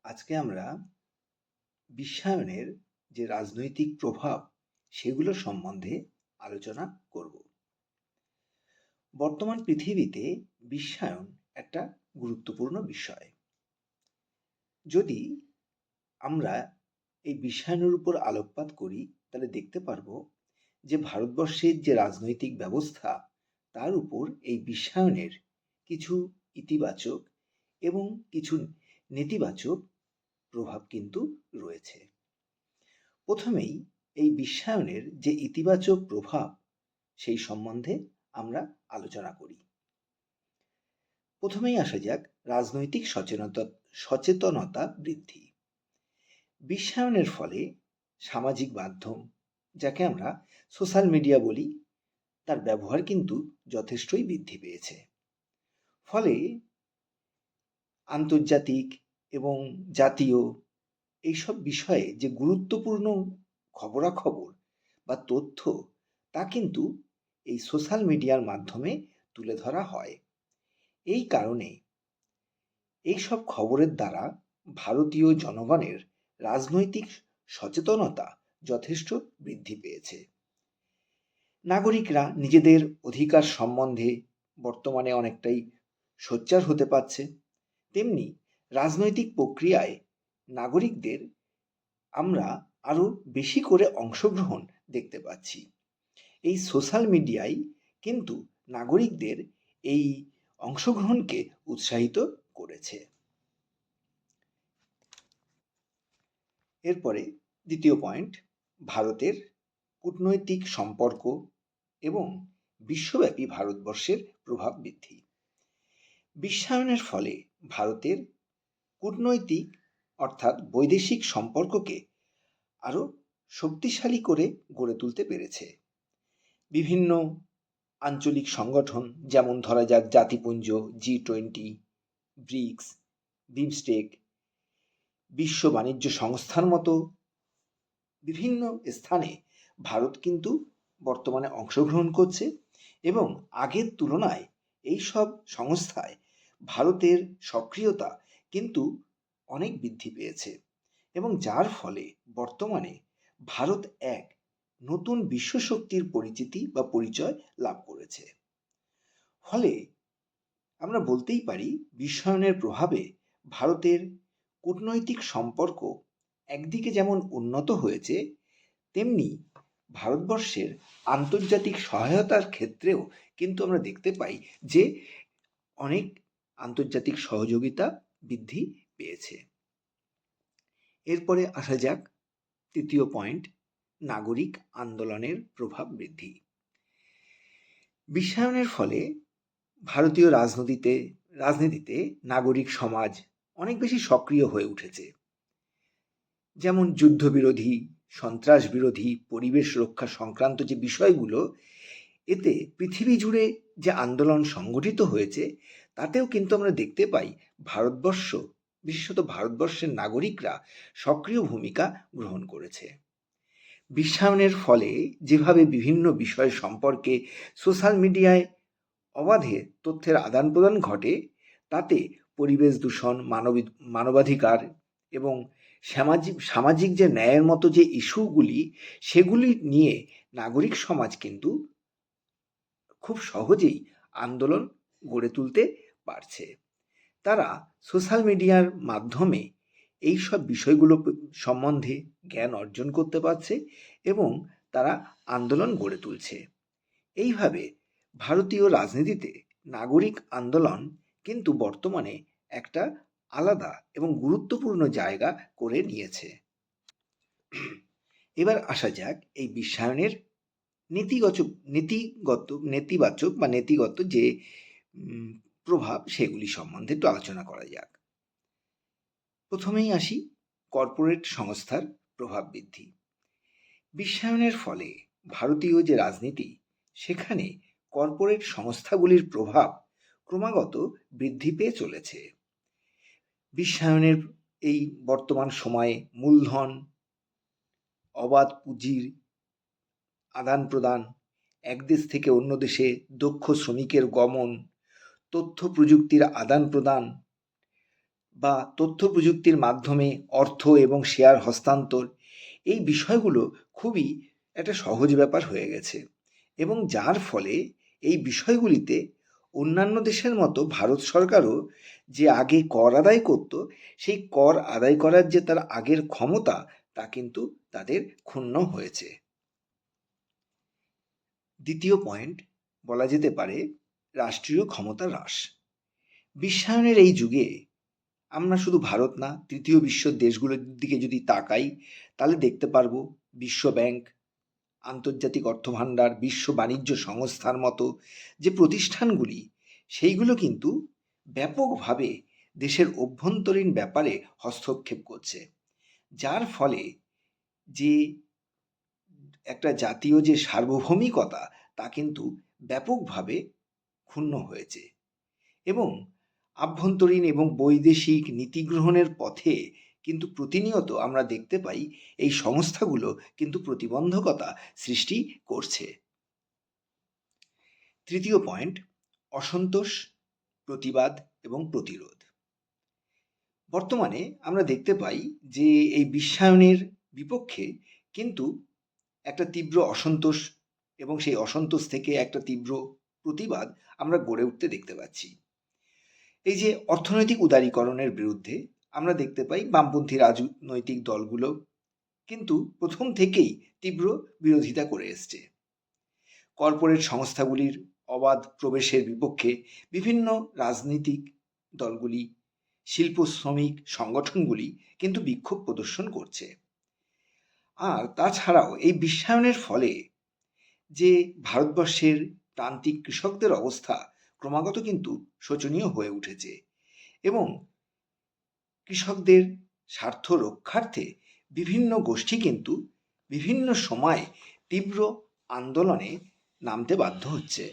আজকে আমরা বিশ্বায়নের যে রাজনৈতিক প্রভাব সেগুলো সম্বন্ধে আলোচনা করব। বর্তমান পৃথিবীতে বিশ্বায়ন একটা গুরুত্বপূর্ণ বিষয়। যদি আমরা এই বিশ্বায়নের উপর আলোকপাত করি তাহলে দেখতে পারবো যে ভারতবর্ষের যে রাজনৈতিক ব্যবস্থা তার উপর এই বিশ্বায়নের কিছু ইতিবাচক এবং কিছু নেতিবাচক প্রভাব কিন্তু রয়েছে। প্রথমেই এই বিশ্বায়নের যে ইতিবাচক প্রভাব সেই সম্বন্ধে আমরা আলোচনা করি। প্রথমেই আসা যাক রাজনৈতিক সচেতনতা বৃদ্ধি। বিশ্বায়নের ফলে সামাজিক মাধ্যম, যাকে আমরা সোশ্যাল মিডিয়া বলি, তার ব্যবহার কিন্তু যথেষ্টই বৃদ্ধি পেয়েছে। ফলে আন্তর্জাতিক এবং জাতীয় এইসব বিষয়ে যে গুরুত্বপূর্ণ খবরাখবর বা তথ্য তা কিন্তু এই সোশ্যাল মিডিয়ার মাধ্যমে তুলে ধরা হয়। এই কারণে এইসব খবরের দ্বারা ভারতীয় জনগণের রাজনৈতিক সচেতনতা যথেষ্ট বৃদ্ধি পেয়েছে। নাগরিকরা নিজেদের অধিকার সম্বন্ধে বর্তমানে অনেকটাই সোচ্চার হতে পারছে। তেমনি রাজনৈতিক প্রক্রিয়ায় নাগরিকদের আমরা আরো বেশি করে অংশগ্রহণ দেখতে পাচ্ছি। এই সোশ্যাল মিডিয়ায় কিন্তু নাগরিকদের এই অংশগ্রহণকে উৎসাহিত করেছে। এরপরে দ্বিতীয় পয়েন্ট, ভারতের কূটনৈতিক সম্পর্ক এবং বিশ্বব্যাপী ভারতবর্ষের প্রভাব বৃদ্ধি। বিশ্বায়নের ফলে ভারতের কূটনৈতিক অর্থাৎ বৈদেশিক সম্পর্ককে আরো শক্তিশালী করে গড়ে তুলতে পেরেছে। বিভিন্ন আঞ্চলিক সংগঠন, যেমন ধরা যাক জাতিপুঞ্জ, G20, ব্রিক্স, বিমস্টেক, বিশ্ব বাণিজ্য সংস্থার মতো বিভিন্ন স্থানে ভারত কিন্তু বর্তমানে অংশগ্রহণ করছে এবং আগের তুলনায় এইসব সংস্থায় ভারতের সক্রিয়তা কিন্তু অনেক বৃদ্ধি পেয়েছে এবং যার ফলে বর্তমানে ভারত এক নতুন বিশ্বশক্তির পরিচিতি বা পরিচয় লাভ করেছে। ফলে আমরা বলতেই পারি বিশ্বায়নের প্রভাবে ভারতের কূটনৈতিক সম্পর্ক একদিকে যেমন উন্নত হয়েছে, তেমনি ভারতবর্ষের আন্তর্জাতিক সহায়তার ক্ষেত্রেও কিন্তু আমরা দেখতে পাই যে অনেক আন্তর্জাতিক সহযোগিতা বৃদ্ধি পেয়েছে। এরপরে আসা যাক তৃতীয় পয়েন্ট, নাগরিক আন্দোলনের প্রভাব বৃদ্ধি। বিশ্বায়নের ফলে ভারতীয় রাজনীতিতে নাগরিক সমাজ অনেক বেশি সক্রিয় হয়ে উঠেছে। যেমন যুদ্ধবিরোধী, সন্ত্রাস বিরোধী, পরিবেশ রক্ষা সংক্রান্ত যে বিষয়গুলো, এতে পৃথিবী জুড়ে যে আন্দোলন সংগঠিত হয়েছে তাতেও কিন্তু আমরা দেখতে পাই ভারতবর্ষ, বিশেষত ভারতবর্ষের নাগরিকরা সক্রিয় ভূমিকা গ্রহণ করেছে। বিশ্বায়নের ফলে যেভাবে বিভিন্ন বিষয় সম্পর্কে সোশ্যাল মিডিয়ায় অবাধে তথ্যের আদান প্রদান ঘটে, তাতে পরিবেশ দূষণ, মানবাধিকার এবং সামাজিক যে ন্যায়ের মতো যে ইস্যুগুলি, সেগুলি নিয়ে নাগরিক সমাজ কিন্তু খুব সহজেই আন্দোলন গড়ে তুলতে পারছে। তারা সোশ্যাল মিডিয়ার মাধ্যমে এই সব বিষয়গুলো সম্বন্ধে জ্ঞান অর্জন করতে পারছে এবং তারা আন্দোলন গড়ে তুলছে। এইভাবে ভারতীয় রাজনীতিতে নাগরিক আন্দোলন কিন্তু বর্তমানে একটা আলাদা এবং গুরুত্বপূর্ণ জায়গা করে নিয়েছে। এবার আসা যাক এই বিশ্বায়নের নেতিবাচক যে প্রভাব সেগুলি সম্বন্ধে একটু আলোচনা করা যাক। প্রথমেই আসি কর্পোরেট সংস্থার প্রভাব বৃদ্ধি। বিশ্বায়নের ফলে ভারতীয় যে রাজনীতি, সেখানে কর্পোরেট সংস্থাগুলির প্রভাব ক্রমাগত বৃদ্ধি পেয়ে চলেছে। বিশ্বায়নের এই বর্তমান সময়ে মূলধন, অবাধ পুঁজির আদান প্রদান, এক দেশ থেকে অন্য দেশে দক্ষ শ্রমিকের গমন, তথ্য প্রযুক্তির আদান প্রদান, বা তথ্য প্রযুক্তির মাধ্যমে অর্থ এবং শেয়ার হস্তান্তর, এই বিষয়গুলো খুবই একটা সহজ ব্যাপার হয়ে গেছে এবং যার ফলে এই বিষয়গুলিতে অন্যান্য দেশের মতো ভারত সরকারও যে আগে কর আদায় করত, সেই কর আদায় করার যে তার আগের ক্ষমতা, তা কিন্তু তাদের ক্ষুণ্ণ হয়েছে। দ্বিতীয় পয়েন্ট বলা যেতে পারে রাষ্ট্রীয় ক্ষমতা হ্রাস। বিশ্বায়নের এই যুগে আমরা শুধু ভারত না, তৃতীয় বিশ্বের দেশগুলোর দিকে যদি তাকাই, তাহলে দেখতে পারবো বিশ্ব ব্যাংক, আন্তর্জাতিক অর্থভাণ্ডার, বিশ্ব বাণিজ্য সংস্থার মতো যে প্রতিষ্ঠানগুলি, সেইগুলো কিন্তু ব্যাপকভাবে দেশের অভ্যন্তরীণ ব্যাপারে হস্তক্ষেপ করছে, যার ফলে যে একটা জাতীয় যে সার্বভৌমিকতা, তা কিন্তু ব্যাপকভাবে ক্ষুণ্ণ হয়েছে এবং আভ্যন্তরীণ এবং বৈদেশিক নীতি গ্রহণের পথে কিন্তু প্রতিনিয়ত আমরা দেখতে পাই এই সংস্থাগুলো কিন্তু প্রতিবন্ধকতা সৃষ্টি করছে। তৃতীয় পয়েন্ট, অসন্তোষ, প্রতিবাদ এবং প্রতিরোধ। বর্তমানে আমরা দেখতে পাই যে এই বিশ্বায়নের বিপক্ষে কিন্তু একটা তীব্র অসন্তোষ এবং সেই অসন্তোষ থেকে একটা তীব্র প্রতিবাদ আমরা গড়ে উঠতে দেখতে পাচ্ছি। এই যে অর্থনৈতিক উদারীকরণের বিরুদ্ধে আমরা দেখতে পাই বামপন্থী রাজনৈতিক দলগুলো কিন্তু প্রথম থেকেই তীব্র বিরোধিতা করে এসছে। কর্পোরেট সংস্থাগুলির অবাধ প্রবেশের বিপক্ষে বিভিন্ন রাজনৈতিক দলগুলি, শিল্প শ্রমিক সংগঠনগুলি কিন্তু বিক্ষোভ প্রদর্শন করছে। আর তাছাড়াও এই বিশ্বায়নের ফলে যে ভারতবর্ষের প্রান্তিক কৃষকদের অবস্থা ক্রমাগত কিন্তু শোচনীয় হয়ে উঠেছে এবং কৃষকদের স্বার্থ রক্ষার্থে বিভিন্ন গোষ্ঠী কিন্তু বিভিন্ন সময় তীব্র আন্দোলনে নামতে বাধ্য হচ্ছে।